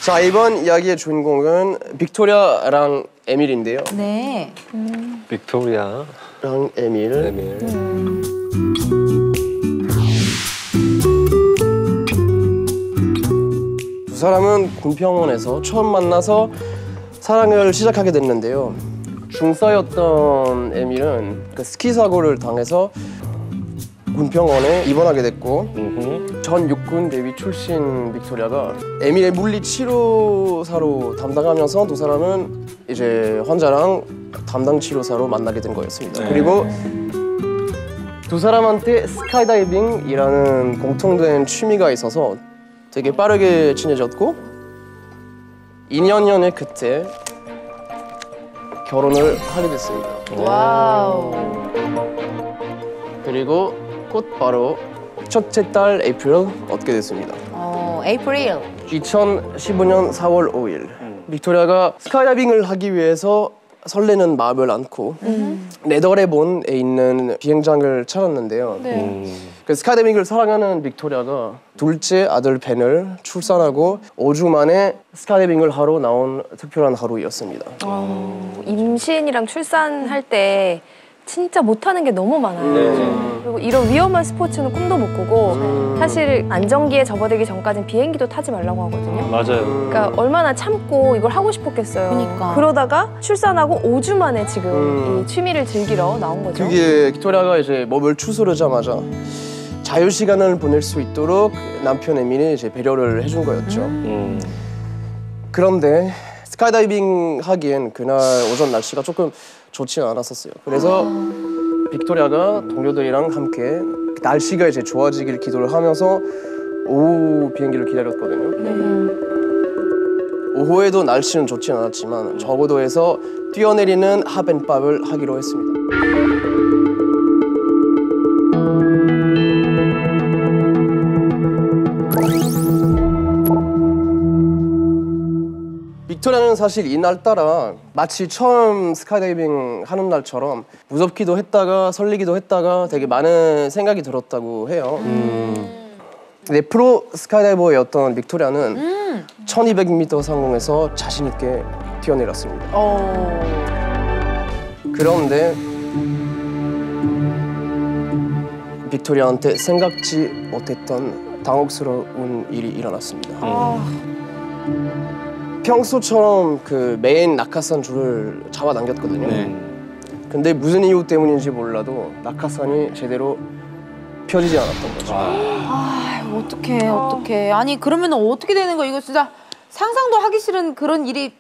자, 이번 이야기의 주인공은 빅토리아랑 에밀인데요. 네. 빅토리아랑 에밀. 두 사람은 군병원에서 처음 만나서 사랑을 시작하게 됐는데요. 중사였던 에밀은 그 스키 사고를 당해서 군병원에 입원하게 됐고 전 육군 대위 출신 빅토리아가 에밀의 물리 치료사로 담당하면서 두 사람은 이제 환자랑 담당 치료사로 만나게 된 거였습니다. 그리고 두 사람한테 스카이다이빙이라는 공통된 취미가 있어서 되게 빠르게 친해졌고 2년여의 그때 결혼을 하게 됐습니다. 와우. 그리고 곧바로 첫째 딸 에이프릴 얻게 됐습니다. 에이프릴. 2015년 4월 5일 빅토리아가 스카이다이빙을 하기 위해서 설레는 마음을 안고 네더레본에 있는 비행장을 찾았는데요. 그 스카이다이빙을 사랑하는 빅토리아가 둘째 아들 벤을 출산하고 5주 만에 스카이다이빙을 하러 나온 특별한 하루였습니다. 임신이랑 출산할 때 진짜 못하는 게 너무 많아요. 그리고 이런 위험한 스포츠는 꿈도 못 꾸고 사실 안정기에 접어들기 전까지는 비행기도 타지 말라고 하거든요. 맞아요. 그러니까 얼마나 참고 이걸 하고 싶었겠어요. 그러니까. 그러다가 출산하고 5주 만에 지금 이 취미를 즐기러 나온 거죠. 그게 빅토리아가 이제 몸을 추스르자마자 자유 시간을 보낼 수 있도록 남편 에밀이 이제 배려를 해준 거였죠. 그런데 스카이다이빙 하기엔 그날 오전 날씨가 조금 좋지 않았었어요. 그래서 빅토리아가 동료들이랑 함께 날씨가 이제 좋아지길 기도를 하면서 오후 비행기를 기다렸거든요. 오후에도 날씨는 좋지 않았지만 저고도에서 뛰어내리는 하벤밥을 하기로 했습니다. 빅토리아는 사실 이날따라 마치 처음 스카이다이빙 하는 날처럼 무섭기도 했다가 설레기도 했다가 되게 많은 생각이 들었다고 해요. 근데 프로 스카이다이버였던 빅토리아는 1200m 상공에서 자신 있게 뛰어내렸습니다. 그런데 빅토리아한테 생각지 못했던 당혹스러운 일이 일어났습니다. 평소처럼 그 메인 낙하산 줄을 잡아당겼거든요. 근데 무슨 이유 때문인지 몰라도 낙하산이 제대로 펴지지 않았던 거죠. 어떡해. 아니 그러면 어떻게 되는 거야? 이거 진짜 상상도 하기 싫은 그런 일이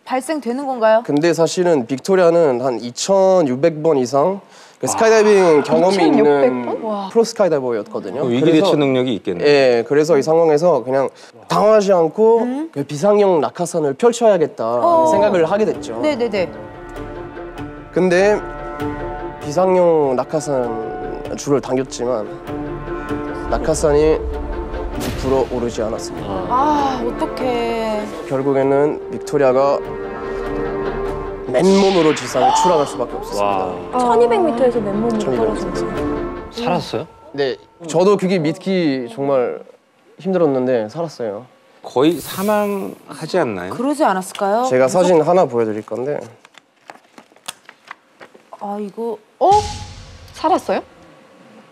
발생되는 건가요? 근데 사실은 빅토리아는 한 2,600번 이상 그 스카이다이빙 경험이 2,600번? 있는 프로 스카이다이버였거든요. 위기 대처 능력이 있겠네요. 예, 그래서 이 상황에서 그냥 당황하지 않고 그 비상용 낙하산을 펼쳐야겠다 생각을 하게 됐죠. 네네네. 근데 비상용 낙하산 줄을 당겼지만 낙하산이 불어오르지 않았습니다. 어떡해. 결국에는 빅토리아가 맨몸으로 지상에 추락할 수밖에 없었습니다. 1200m에서 맨몸으로 1200m. 떨어졌어요. 살았어요? 네, 저도 그게 믿기 정말 힘들었는데 살았어요. 거의 사망하지 않나요? 그러지 않았을까요? 제가 사진 하나 보여드릴 건데 이거 살았어요?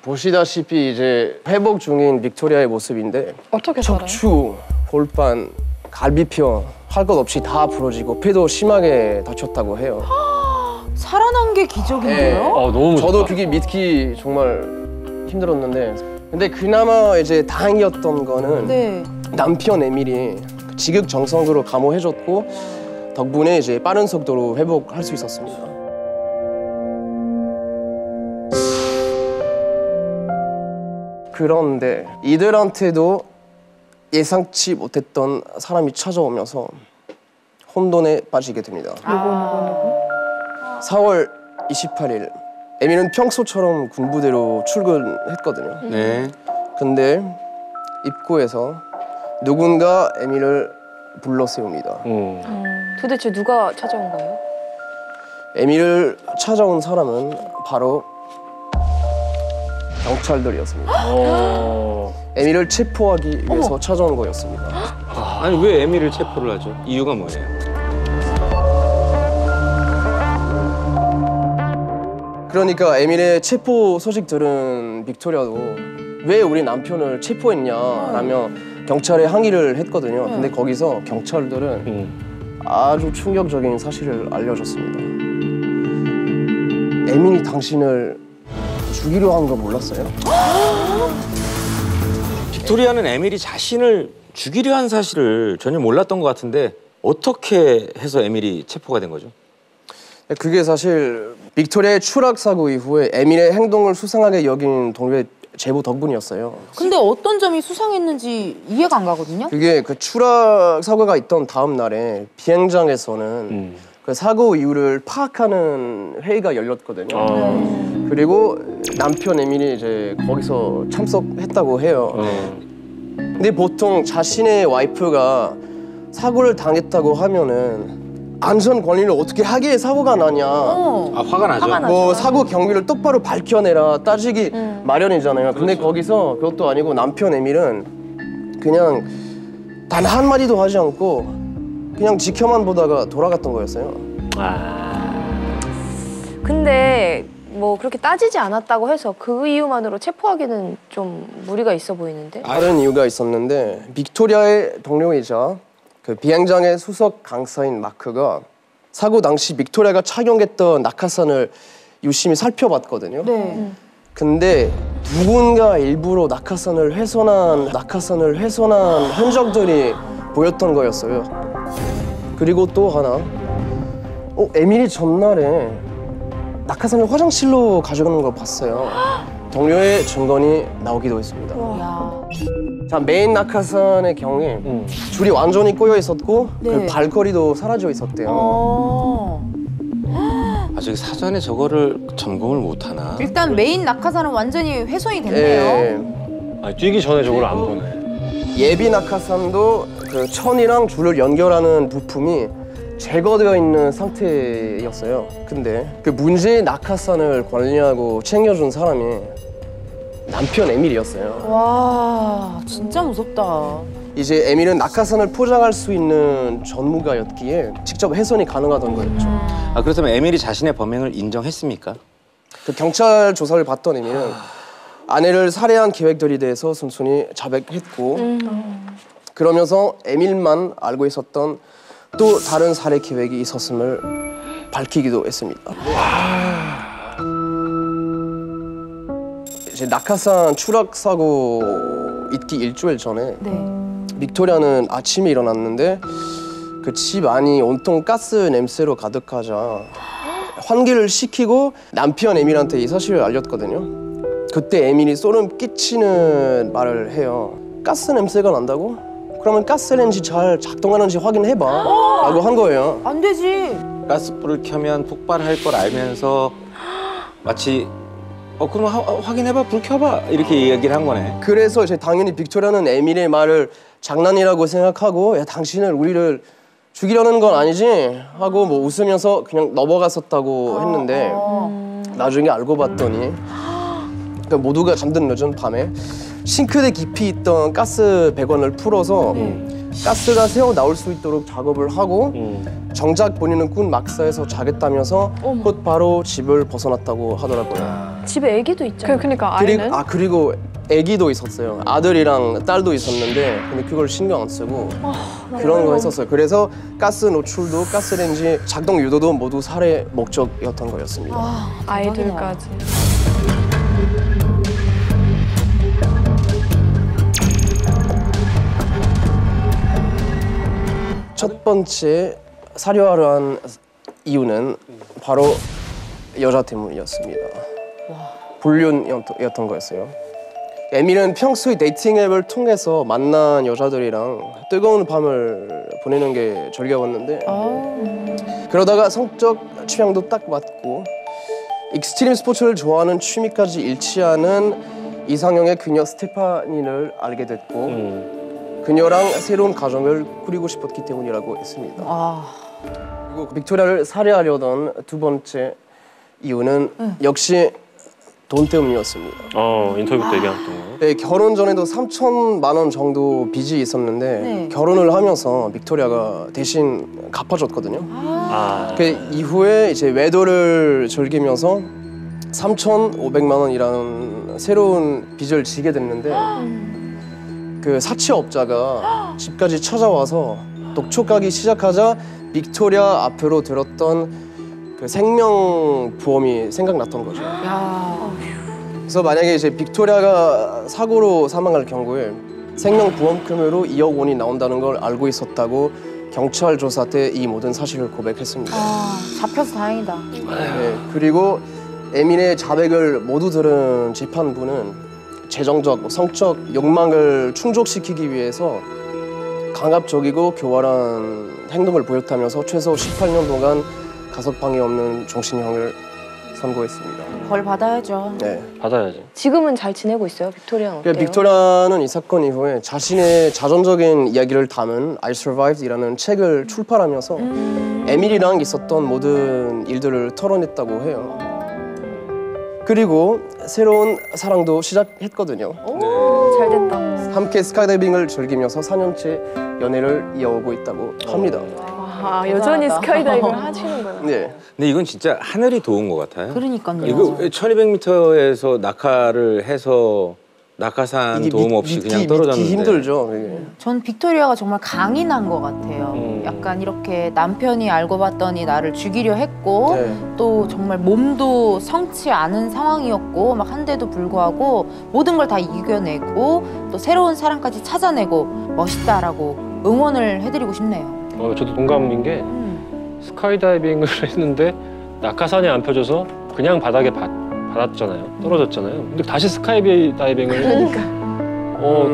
보시다시피 이제 회복 중인 빅토리아의 모습인데 어떻게 살아요? 척추, 골반, 갈비뼈 할 것 없이 다 부러지고 폐도 심하게 다쳤다고 해요. 살아난 게 기적인데요? 너무 무섭다. 저도 그게 믿기 정말 힘들었는데 근데 그나마 이제 다행이었던 거는 네. 남편 에밀이 지극정성으로 감호해줬고 덕분에 이제 빠른 속도로 회복할 수 있었습니다. 그런데 이들한테도 예상치 못했던 사람이 찾아오면서 혼돈에 빠지게 됩니다. 누구? 4월 28일 에밀은 평소처럼 군부대로 출근했거든요. 네. 근데 입구에서 누군가 에밀을 불러 세웁니다. 도대체 누가 찾아온 거예요? 에밀을 찾아온 사람은 바로 경찰들이었습니다. 에미를 체포하기 위해서 찾아온 거였습니다. 아니 왜 에미를 체포를 하죠? 이유가 뭐예요? 그러니까 에밀의 체포 소식 들은 빅토리아도 왜 우리 남편을 체포했냐라며 경찰에 항의를 했거든요. 근데 거기서 경찰들은 아주 충격적인 사실을 알려줬습니다. 에밀이 당신을 죽이려 한 거 몰랐어요? 빅토리아는 에밀이 자신을 죽이려 한 사실을 전혀 몰랐던 것 같은데 어떻게 해서 에밀이 체포가 된 거죠? 그게 사실 빅토리아의 추락 사고 이후에 에밀의 행동을 수상하게 여긴 동료의 제보 덕분이었어요. 근데 어떤 점이 수상했는지 이해가 안 가거든요. 그게 그 추락 사고가 있던 다음 날에 비행장에서는 그 사고 이유를 파악하는 회의가 열렸거든요. 그리고 남편 에밀이 이제 거기서 참석했다고 해요. 근데 보통 자신의 와이프가 사고를 당했다고 하면은 안전 관리를 어떻게 하기에 사고가 나냐. 아 화가 나죠. 화가 나죠. 뭐 사고 경위를 똑바로 밝혀내라 따지기 마련이잖아요. 근데 그렇죠. 거기서 그것도 아니고 남편 에밀은 그냥 단 한마디도 하지 않고 그냥 지켜만 보다가 돌아갔던 거였어요. 근데 뭐 그렇게 따지지 않았다고 해서 그 이유만으로 체포하기는 좀 무리가 있어 보이는데? 다른 이유가 있었는데 빅토리아의 동료이자 그 비행장의 수석 강사인 마크가 사고 당시 빅토리아가 착용했던 낙하산을 유심히 살펴봤거든요. 네. 근데 누군가 일부러 낙하산을 훼손한 흔적들이 보였던 거였어요. 그리고 또 하나, 에밀이 전날에 낙하산을 화장실로 가져가는 걸 봤어요. 동료의 증언이 나오기도 했습니다. 야. 자, 메인 낙하산의 경우에 줄이 완전히 꼬여 있었고 네. 그 발걸이도 사라져 있었대요. 아직 사전에 저거를 점검을 못 하나? 일단 메인 낙하산은 완전히 훼손이 됐네요. 예, 아니, 뛰기 전에 저걸 안 보네. 예비 낙하산도 그 천이랑 줄을 연결하는 부품이 제거되어 있는 상태였어요. 근데 그 문제의 낙하산을 관리하고 챙겨준 사람이 남편 에밀이었어요. 와, 진짜 무섭다. 이제 에밀은 낙하산을 포장할 수 있는 전문가였기에 직접 훼손이 가능하던 거였죠. 아 그렇다면 에밀이 자신의 범행을 인정했습니까? 그 경찰 조사를 받던 에밀은 아내를 살해한 계획들에 대해서 순순히 자백했고 그러면서 에밀만 알고 있었던 또 다른 살해 계획이 있었음을 밝히기도 했습니다. 이제 낙하산 추락 사고 있기 일주일 전에 빅토리아는 아침에 일어났는데 그 집 안이 온통 가스 냄새로 가득하자 환기를 시키고 남편 에밀한테 이 사실을 알렸거든요. 그때 에밀이 소름 끼치는 말을 해요. 가스 냄새가 난다고? 그러면 가스레인지 잘 작동하는지 확인해봐 라고 한 거예요. 안 되지. 가스불을 켜면 폭발할 걸 알면서 마치 그럼 확인해봐, 불 켜봐 이렇게 얘기를 한 거네. 그래서 이제 당연히 빅토리아는 에밀의 말을 장난이라고 생각하고 야 당신은 우리를 죽이려는 건 아니지? 하고 뭐 웃으면서 그냥 넘어갔었다고 했는데 나중에 알고 봤더니 그러니까 모두가 잠든 늦은 밤에 싱크대 깊이 있던 가스 배관을 풀어서 가스가 새어 나올 수 있도록 작업을 하고 정작 본인은 군 막사에서 자겠다면서 곧바로 집을 벗어났다고 하더라고요. 집에 애기도 있잖아요. 그러니까 아이는 그리고 아기도 있었어요. 아들이랑 딸도 있었는데 근데 그걸 신경 안 쓰고 그런 거 했었어요. 그래서 가스 노출도 가스레인지 작동 유도도 모두 살해 목적이었던 거였습니다. 아이들까지. 첫 번째 사료하러 한 이유는 바로 여자 때문이었습니다. 불륜이었던 거였어요. 에밀은 평소에 데이팅 앱을 통해서 만난 여자들이랑 뜨거운 밤을 보내는 게 즐거웠는데 그러다가 성적 취향도 딱 맞고 익스트림 스포츠를 좋아하는 취미까지 일치하는 이상형의 그녀 스테파니를 알게 됐고 그녀랑 새로운 가정을 꾸리고 싶었기 때문이라고 했습니다. 그리고 빅토리아를 살해하려던 두 번째 이유는 역시 돈 때문이었습니다. 인터뷰 때 얘기했던 거. 네, 결혼 전에도 3천만 원 정도 빚이 있었는데 네. 결혼을 하면서 빅토리아가 대신 갚아줬거든요. 그 이후에 이제 외도를 즐기면서 3,500만 원이라는 새로운 빚을 지게 됐는데 그 사채업자가 집까지 찾아와서 독촉하기 시작하자 빅토리아 앞으로 들었던 그 생명보험이 생각났던 거죠. 야. 그래서 만약에 이제 빅토리아가 사고로 사망할 경우에 생명보험금으로 2억 원이 나온다는 걸 알고 있었다고 경찰 조사 때 이 모든 사실을 고백했습니다. 잡혀서 다행이다. 네, 그리고 에민의 자백을 모두 들은 재판부는 재정적, 성적 욕망을 충족시키기 위해서 강압적이고 교활한 행동을 보였다면서 최소 18년 동안 가석방이 없는 종신형을 선고했습니다. 벌 받아야죠. 네. 받아야지. 지금은 잘 지내고 있어요? 빅토리아는 어때요? 빅토리아는 이 사건 이후에 자신의 자전적인 이야기를 담은 I Survived이라는 책을 출판하면서 에밀이랑 있었던 모든 일들을 털어냈다고 해요. 그리고 새로운 사랑도 시작했거든요. 잘 됐다. 함께 스카이다이빙을 즐기면서 4년째 연애를 이어오고 있다고 합니다. 와, 여전히 스카이다이빙을 하시는구나. 네. 근데 이건 진짜 하늘이 도운 것 같아요. 그러니까요. 이거 1200m에서 낙하를 해서 낙하산 도움 없이 그냥 떨어졌는데. 믿기 힘들죠. 이게. 전 빅토리아가 정말 강인한 것 같아요. 약간 이렇게 남편이 알고 봤더니 나를 죽이려 했고 네. 또 정말 몸도 성치 않은 상황이었고 막 한데도 불구하고 모든 걸 다 이겨내고 또 새로운 사랑까지 찾아내고 멋있다라고 응원을 해드리고 싶네요. 저도 동감인 게 스카이다이빙을 했는데 낙하산이 안 펴져서 그냥 바닥에 받았잖아요. 떨어졌잖아요. 근데 다시 스카이다이빙을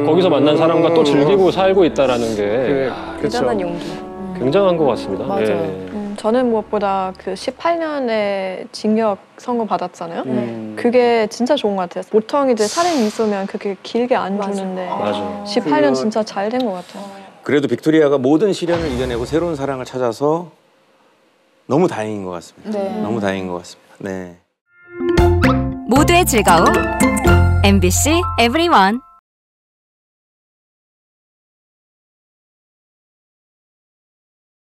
거기서 만난 사람과 또 즐기고 살고 있다라는 게 대단한 용기. 굉장한 것 같습니다. 맞아요. 예. 저는 무엇보다 그 18년의 징역 선고 받았잖아요. 그게 진짜 좋은 것 같아요. 보통 이제 살인 있으면 그렇게 길게 안 주는데 맞아. 18년 진짜 잘 된 것 같아요. 그래도 빅토리아가 모든 시련을 이겨내고 새로운 사랑을 찾아서 너무 다행인 것 같습니다. 네. 너무 다행인 것 같습니다. 네. 모두의 즐거움 MBC EVERYONE